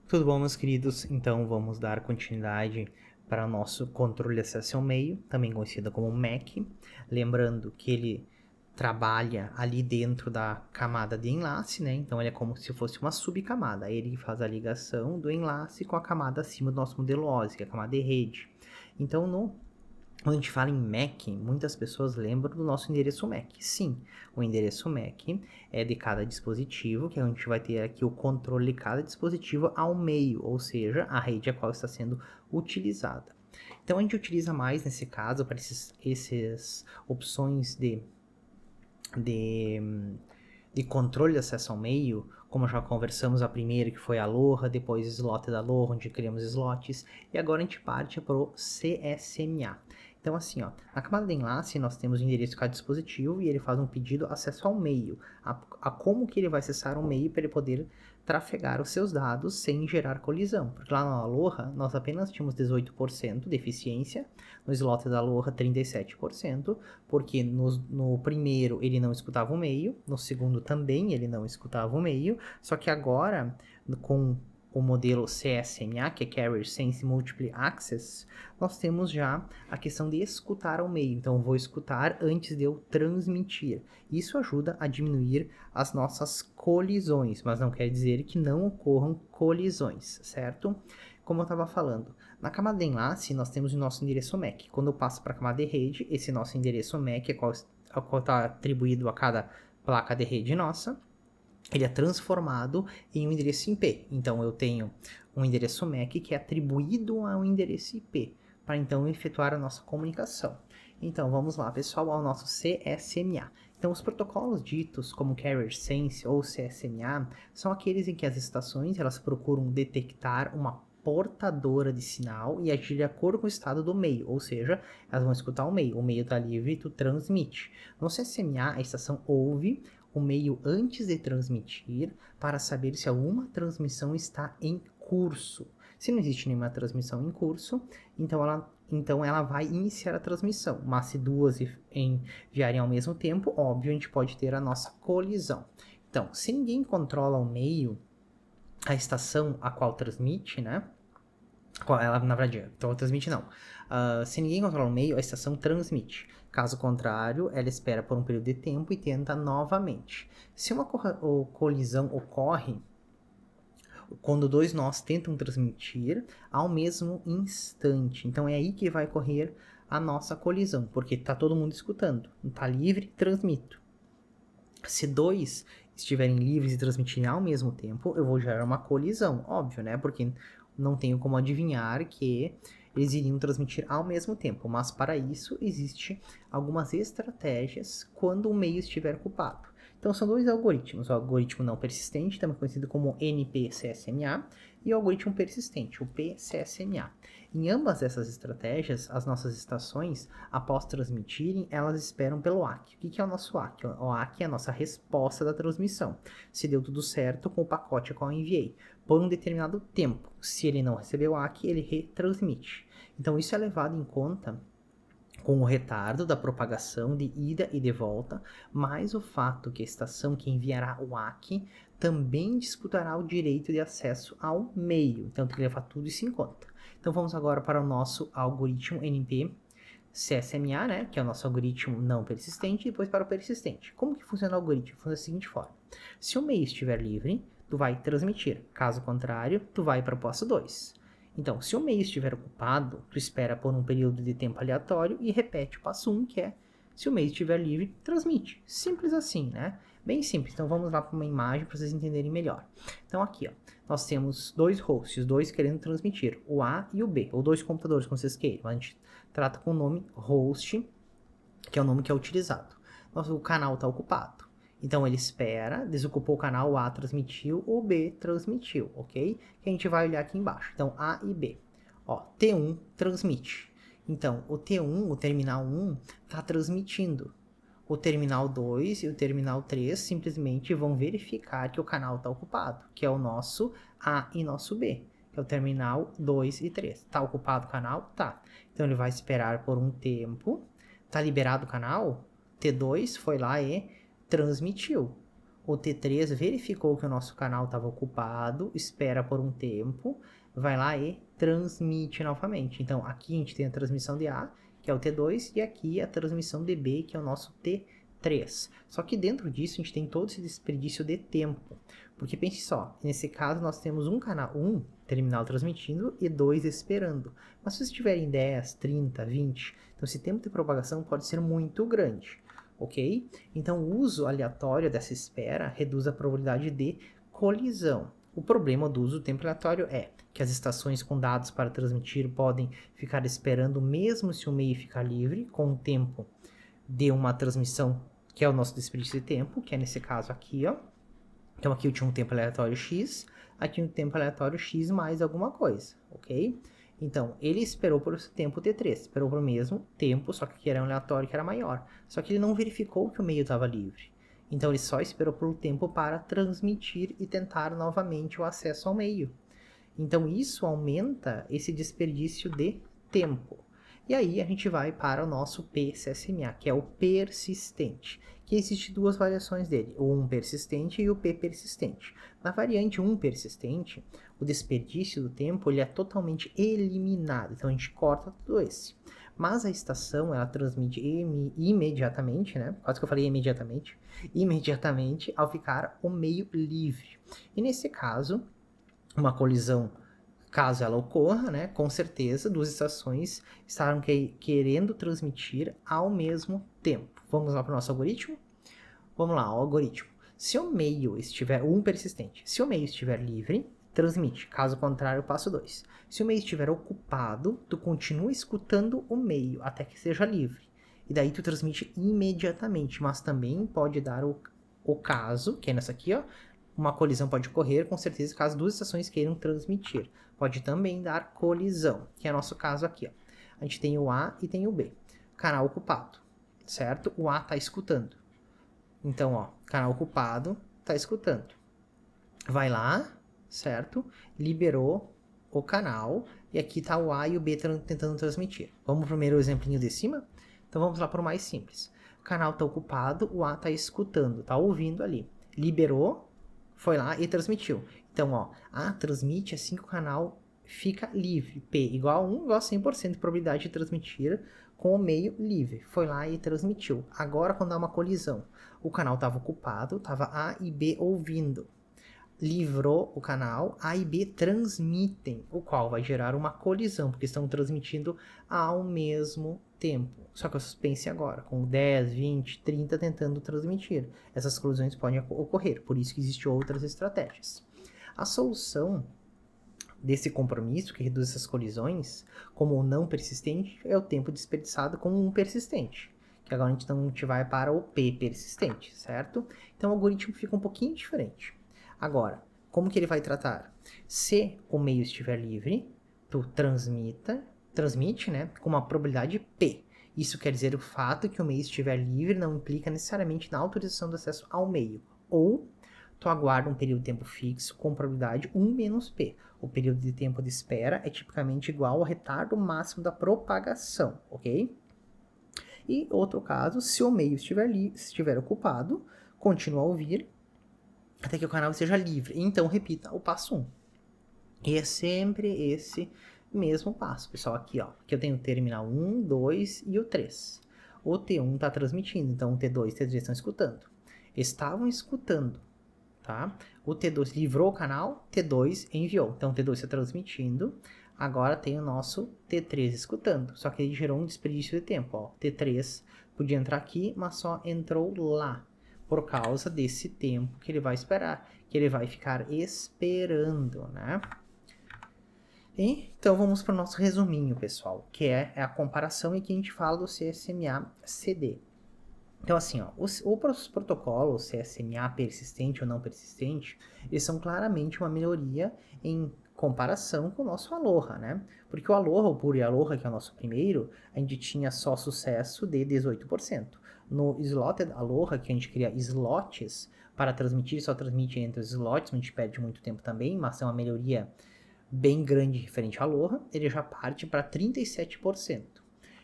Tudo bom, meus queridos? Então vamos dar continuidade para o nosso controle de acesso ao meio, também conhecido como MAC. Lembrando que ele trabalha ali dentro da camada de enlace, né? Então ele é como se fosse uma subcamada. Ele faz a ligação do enlace com a camada acima do nosso modelo OSI, que é a camada de rede. Então quando a gente fala em MAC, muitas pessoas lembram do nosso endereço MAC. Sim, o endereço MAC é de cada dispositivo, que a gente vai ter aqui o controle de cada dispositivo ao meio, ou seja, a rede a qual está sendo utilizada. Então a gente utiliza mais nesse caso para essas opções de controle de acesso ao meio, como já conversamos a primeira, que foi a Aloha, depois slot da Aloha, onde criamos slots, e agora a gente parte para o CSMA. Então assim, ó, na camada de enlace nós temos o endereço de cada dispositivo e ele faz um pedido de acesso ao meio, a como que ele vai acessar o meio para ele poder trafegar os seus dados sem gerar colisão. Porque lá na Aloha nós apenas tínhamos 18% de eficiência, no slot da Aloha 37%, porque no primeiro ele não escutava o meio, no segundo também ele não escutava o meio, só que agora com o modelo CSMA, que é Carrier Sense Multiple Access, nós temos já a questão de escutar ao meio. Então, eu vou escutar antes de eu transmitir. Isso ajuda a diminuir as nossas colisões, mas não quer dizer que não ocorram colisões, certo? Como eu estava falando, na camada de enlace nós temos o nosso endereço MAC. Quando eu passo para a camada de rede, esse nosso endereço MAC, ao qual está atribuído a cada placa de rede nossa, ele é transformado em um endereço IP. Então, eu tenho um endereço MAC que é atribuído a um endereço IP, para então efetuar a nossa comunicação. Então, vamos lá, pessoal, ao nosso CSMA. Então, os protocolos ditos como Carrier Sense ou CSMA são aqueles em que as estações elas procuram detectar uma portadora de sinal e agir de acordo com o estado do meio, ou seja, elas vão escutar o meio está livre e tu transmite. No CSMA, a estação ouve o meio antes de transmitir para saber se alguma transmissão está em curso. Se não existe nenhuma transmissão em curso, então ela vai iniciar a transmissão. Mas se duas enviarem ao mesmo tempo, óbvio, a gente pode ter a nossa colisão. Então, se ninguém controla o meio, a estação a qual transmite, né? Ela, na verdade, então transmite não. Se ninguém controla o meio, a estação transmite. Caso contrário, ela espera por um período de tempo e tenta novamente. Se uma colisão ocorre quando dois nós tentam transmitir ao mesmo instante, então é aí que vai ocorrer a nossa colisão, porque está todo mundo escutando. Está livre, transmito. Se dois estiverem livres e transmitirem ao mesmo tempo, eu vou gerar uma colisão, óbvio, né? Porque não tenho como adivinhar que eles iriam transmitir ao mesmo tempo, mas para isso existe algumas estratégias quando o meio estiver ocupado. Então são dois algoritmos, o algoritmo não persistente, também conhecido como NP-CSMA, e o algoritmo persistente, o PCSMA. Em ambas essas estratégias, as nossas estações, após transmitirem, elas esperam pelo ACK. O que é o nosso ACK? O ACK é a nossa resposta da transmissão. Se deu tudo certo com o pacote a qual eu enviei, por um determinado tempo. Se ele não recebeu o ACK, ele retransmite. Então isso é levado em conta com o retardo da propagação de ida e de volta, mais o fato que a estação que enviará o ACK também disputará o direito de acesso ao meio. Então tem que levar tudo isso em conta. Então vamos agora para o nosso algoritmo NP CSMA, né, que é o nosso algoritmo não persistente, e depois para o persistente. Como que funciona o algoritmo? Funciona da seguinte forma. Se o meio estiver livre, tu vai transmitir. Caso contrário, tu vai para o passo 2. Então, se o meio estiver ocupado, tu espera por um período de tempo aleatório e repete o passo 1, que é, se o meio estiver livre, transmite. Simples assim, né? Bem simples. Então, vamos lá para uma imagem para vocês entenderem melhor. Então, aqui, ó, nós temos dois hosts, dois querendo transmitir, o A e o B, ou dois computadores, como vocês queiram. A gente trata com o nome host, que é o nome que é utilizado. O canal está ocupado. Então ele espera, desocupou o canal, o A transmitiu, o B transmitiu, ok? Que a gente vai olhar aqui embaixo. Então A e B. Ó, T1 transmite. Então o T1, o terminal 1, está transmitindo. O terminal 2 e o terminal 3 simplesmente vão verificar que o canal está ocupado, que é o nosso A e nosso B, que é o terminal 2 e 3. Está ocupado o canal? Tá. Então ele vai esperar por um tempo. Está liberado o canal? T2 foi lá e transmitiu. o T3 verificou que o nosso canal estava ocupado, espera por um tempo, vai lá e transmite novamente. Então, aqui a gente tem a transmissão de A, que é o T2, e aqui a transmissão de B, que é o nosso T3. Só que dentro disso a gente tem todo esse desperdício de tempo. Porque pense só, nesse caso nós temos um terminal transmitindo e 2 esperando. Mas se vocês tiverem 10, 30, 20, então esse tempo de propagação pode ser muito grande. Ok? Então, o uso aleatório dessa espera reduz a probabilidade de colisão. O problema do uso do tempo aleatório é que as estações com dados para transmitir podem ficar esperando mesmo se o meio ficar livre, com o tempo de uma transmissão, que é o nosso desperdício de tempo, que é nesse caso aqui, ó. Então, aqui eu tinha um tempo aleatório x, aqui um tempo aleatório x mais alguma coisa, ok? Então, ele esperou por esse tempo T3, esperou por o mesmo tempo, só que aqui era um aleatório que era maior. Só que ele não verificou que o meio estava livre. Então, ele só esperou por um tempo para transmitir e tentar novamente o acesso ao meio. Então, isso aumenta esse desperdício de tempo. E aí, a gente vai para o nosso PCSMA, que é o persistente, que existe duas variações dele, o 1 persistente e o P persistente. Na variante 1 persistente, o desperdício do tempo ele é totalmente eliminado, então a gente corta tudo esse. Mas a estação, ela transmite imediatamente, né? Quase que eu falei imediatamente ao ficar o meio livre. E nesse caso, uma colisão, caso ela ocorra, né? Com certeza, duas estações estarão querendo transmitir ao mesmo tempo. Vamos lá para o nosso algoritmo? Vamos lá, o algoritmo. Se o meio estiver, persistente, se o meio estiver livre, transmite. Caso contrário, passo 2. Se o meio estiver ocupado, tu continua escutando o meio até que seja livre. E daí tu transmite imediatamente, mas também pode dar o caso, que é nessa aqui, ó, uma colisão pode ocorrer, com certeza, caso duas estações queiram transmitir. Pode também dar colisão, que é o nosso caso aqui, ó. A gente tem o A e tem o B. Canal ocupado, certo? O A está escutando. Então, ó, canal ocupado, está escutando. Vai lá, certo? Liberou o canal e aqui está o A e o B tentando transmitir. Vamos pro primeiro exemplinho de cima? Então vamos lá para o mais simples. O canal está ocupado, o A está escutando, está ouvindo ali. Liberou, foi lá e transmitiu. Então, ó, A transmite assim que o canal fica livre. P igual a 1, igual a 100% de probabilidade de transmitir com o meio livre. Foi lá e transmitiu. Agora, quando há uma colisão, o canal estava ocupado, estava A e B ouvindo. Livrou o canal, A e B transmitem, o qual vai gerar uma colisão, porque estão transmitindo ao mesmo tempo. Só que o suspense agora, com 10, 20, 30 tentando transmitir. Essas colisões podem ocorrer, por isso que existem outras estratégias. A solução desse compromisso, que reduz essas colisões, como o não persistente, é o tempo desperdiçado com um persistente. Que agora a gente vai para o P persistente, certo? Então o algoritmo fica um pouquinho diferente. Agora, como que ele vai tratar? Se o meio estiver livre, tu transmite, né, com uma probabilidade P. Isso quer dizer o fato que o meio estiver livre não implica necessariamente na autorização do acesso ao meio. Ou tu aguarda um período de tempo fixo com probabilidade 1 menos P. O período de tempo de espera é tipicamente igual ao retardo máximo da propagação, ok? E outro caso, se o meio estiver ocupado, continua a ouvir até que o canal esteja livre. Então, repita o passo 1. E é sempre esse mesmo passo, pessoal. Aqui, ó. Aqui eu tenho o terminal 1, 2 e o 3. O T1 está transmitindo, então o T2 e o T3 estão escutando. Estavam escutando, tá? O T2 livrou o canal, T2 enviou. Então, o T2 está transmitindo. Agora tem o nosso T3 escutando. Só que ele gerou um desperdício de tempo, ó. T3 podia entrar aqui, mas só entrou lá. Por causa desse tempo que ele vai esperar, que ele vai ficar esperando, né? E, então vamos para o nosso resuminho, pessoal, que é a comparação e que a gente fala do CSMA-CD. Então assim, ó, os protocolos CSMA persistente ou não persistente, eles são claramente uma melhoria em comparação com o nosso Aloha, né? Porque o Aloha, o Puro e Aloha, que é o nosso primeiro, a gente tinha só sucesso de 18%. No Slotted Aloha, que a gente cria slots para transmitir, só transmite entre os slots, a gente perde muito tempo também, mas é uma melhoria bem grande referente ao Aloha, ele já parte para 37%.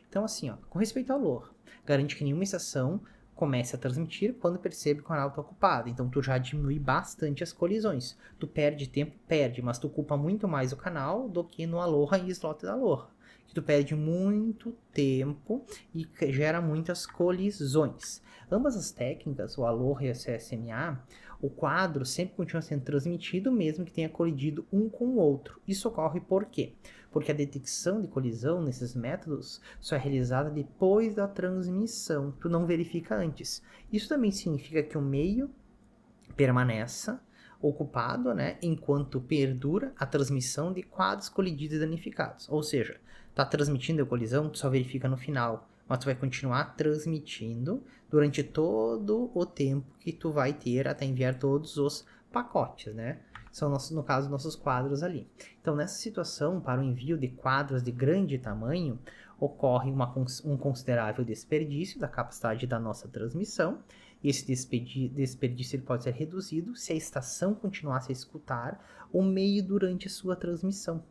Então assim, ó, com respeito ao Aloha, garante que nenhuma estação comece a transmitir quando percebe que o canal está ocupado. Então, tu já diminui bastante as colisões. Tu perde tempo, perde, mas tu ocupa muito mais o canal do que no Aloha e slot da Aloha. Que tu perde muito tempo e gera muitas colisões. Ambas as técnicas, o Aloha e a CSMA, o quadro sempre continua sendo transmitido mesmo que tenha colidido um com o outro. Isso ocorre por quê? Porque a detecção de colisão nesses métodos só é realizada depois da transmissão, tu não verifica antes. Isso também significa que o meio permaneça ocupado, né, enquanto perdura a transmissão de quadros colididos e danificados. Ou seja, tá transmitindo a colisão, tu só verifica no final, mas tu vai continuar transmitindo durante todo o tempo que tu vai ter até enviar todos os pacotes, né? São, no caso, nossos quadros ali. Então, nessa situação, para o envio de quadros de grande tamanho, ocorre um considerável desperdício da capacidade da nossa transmissão. E esse desperdício pode ser reduzido se a estação continuasse a escutar o meio durante a sua transmissão.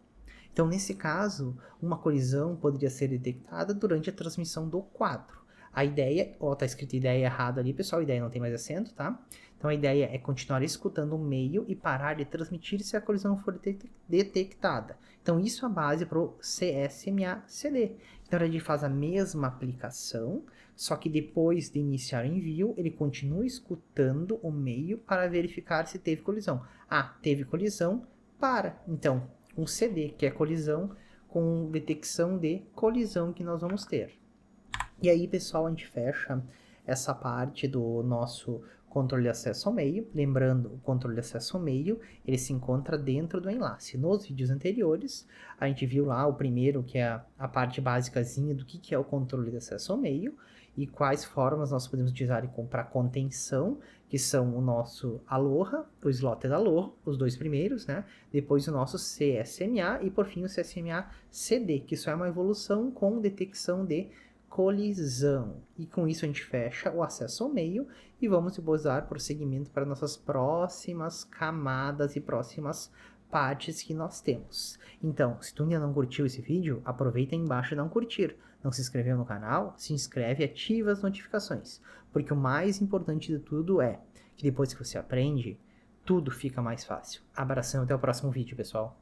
Então, nesse caso, uma colisão poderia ser detectada durante a transmissão do quadro. A ideia, tá escrito ideia errada ali, pessoal, ideia não tem mais acento, tá? Então, a ideia é continuar escutando o meio e parar de transmitir se a colisão for detectada. Então, isso é a base para o CSMA-CD. Então, a gente faz a mesma aplicação, só que depois de iniciar o envio, ele continua escutando o meio para verificar se teve colisão. Ah, teve colisão, para. Então, um CD, que é colisão, com detecção de colisão que nós vamos ter. E aí, pessoal, a gente fecha essa parte do nosso controle de acesso ao meio. Lembrando, o controle de acesso ao meio, ele se encontra dentro do enlace. Nos vídeos anteriores, a gente viu lá o primeiro, que é a parte básicazinha do que é o controle de acesso ao meio e quais formas nós podemos utilizar para contenção, que são o nosso Aloha, o slot da Aloha, os dois primeiros, né? Depois o nosso CSMA e, por fim, o CSMA-CD, que só é uma evolução com detecção de colisão. E com isso a gente fecha o acesso ao meio e vamos dar prosseguimento para nossas próximas camadas e próximas partes que nós temos. Então, se tu ainda não curtiu esse vídeo, aproveita aí embaixo e dá um curtir. Não se inscreveu no canal? Se inscreve e ativa as notificações. Porque o mais importante de tudo é que depois que você aprende, tudo fica mais fácil. Abração, até o próximo vídeo, pessoal.